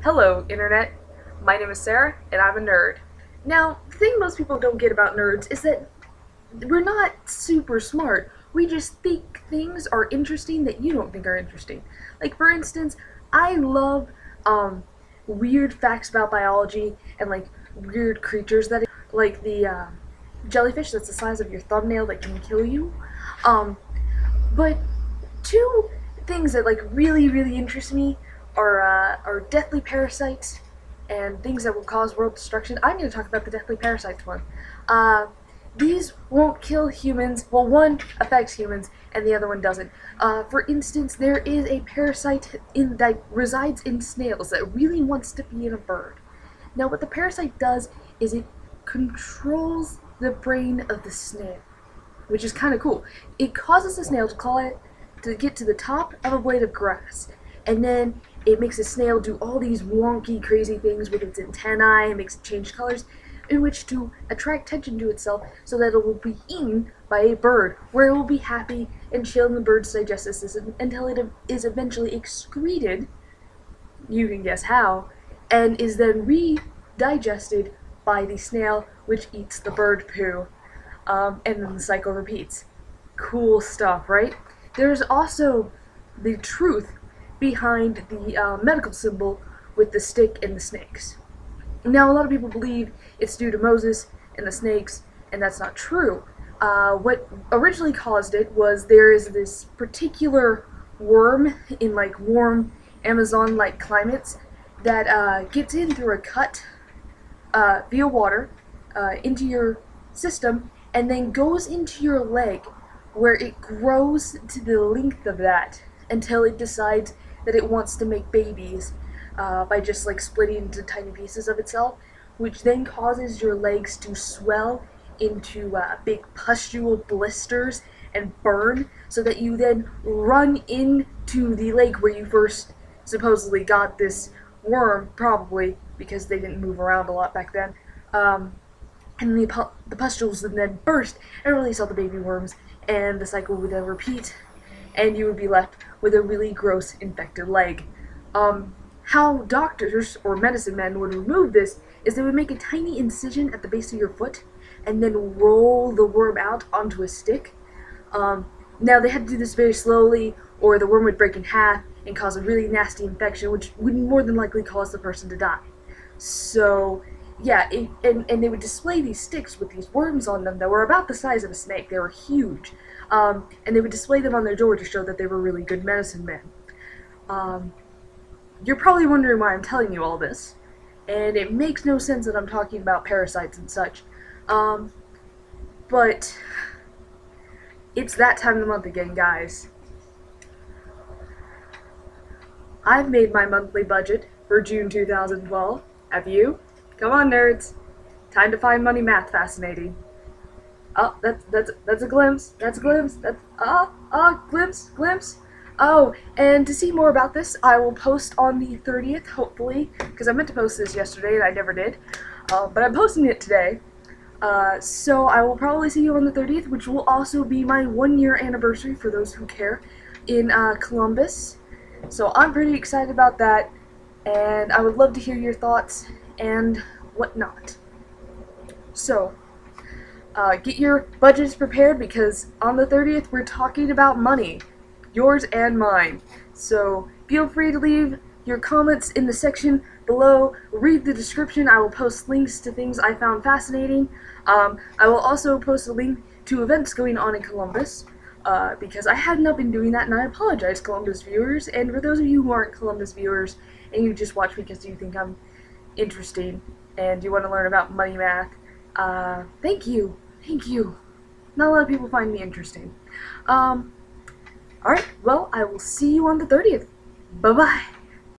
Hello, Internet. My name is Sarah, and I'm a nerd. Now, the thing most people don't get about nerds is that we're not super smart. We just think things are interesting that you don't think are interesting. Like, for instance, I love weird facts about biology and like weird creatures like the jellyfish that's the size of your thumbnail that can kill you. But two things that like really interest me are deathly parasites and things that will cause world destruction. I'm going to talk about the deathly parasites one. These won't kill humans. Well, one affects humans and the other one doesn't. For instance, there is a parasite that resides in snails that really wants to be in a bird. Now, what the parasite does is it controls the brain of the snail, which is kind of cool. It causes the snail to get to the top of a blade of grass, and then it makes the snail do all these wonky, crazy things with its antennae, and makes it change colors, in which to attract attention to itself so that it will be eaten by a bird, where it will be happy and chill in the bird's digestive system until it is eventually excreted, you can guess how, and is then re-digested by the snail, which eats the bird poo, and then the cycle repeats. Cool stuff, right? There's also the truth behind the medical symbol with the stick and the snakes. Now, a lot of people believe it's due to Moses and the snakes, and that's not true. What originally caused it was there is this particular worm in like warm Amazon-like climates that gets in through a cut via water into your system and then goes into your leg, where it grows to the length of that until it decides that it wants to make babies by just like splitting into tiny pieces of itself, which then causes your legs to swell into big pustule blisters and burn, so that you then run into the lake where you first supposedly got this worm, probably because they didn't move around a lot back then. And the pustules would then burst and release all the baby worms, and the cycle would then repeat, and you would be left with a really gross infected leg. How doctors or medicine men would remove this is they would make a tiny incision at the base of your foot and then roll the worm out onto a stick. Now, they had to do this very slowly, or the worm would break in half and cause a really nasty infection, which would more than likely cause the person to die. So, yeah, and they would display these sticks with these worms on them that were about the size of a snake. They were huge. And they would display them on their door to show that they were really good medicine men. You're probably wondering why I'm telling you all this, and it makes no sense that I'm talking about parasites and such. But it's that time of the month again, guys. I've made my monthly budget for June 2012. Have you? Come on, nerds. Time to find money math fascinating. Oh, that's a glimpse. That's a glimpse. Glimpse. Oh, and to see more about this, I will post on the 30th, hopefully, because I meant to post this yesterday and I never did. But I'm posting it today. So I will probably see you on the 30th, which will also be my 1-year anniversary for those who care in Columbus. So I'm pretty excited about that, and I would love to hear your thoughts and whatnot. So, get your budgets prepared, because on the 30th we're talking about money. Yours and mine. So feel free to leave your comments in the section below. Read the description. I will post links to things I found fascinating. I will also post a link to events going on in Columbus, because I had not been doing that, and I apologize, Columbus viewers. And for those of you who aren't Columbus viewers and you just watch because you think I'm interesting and you want to learn about money math, thank you. Not a lot of people find me interesting. Alright, well, I will see you on the 30th. Bye-bye.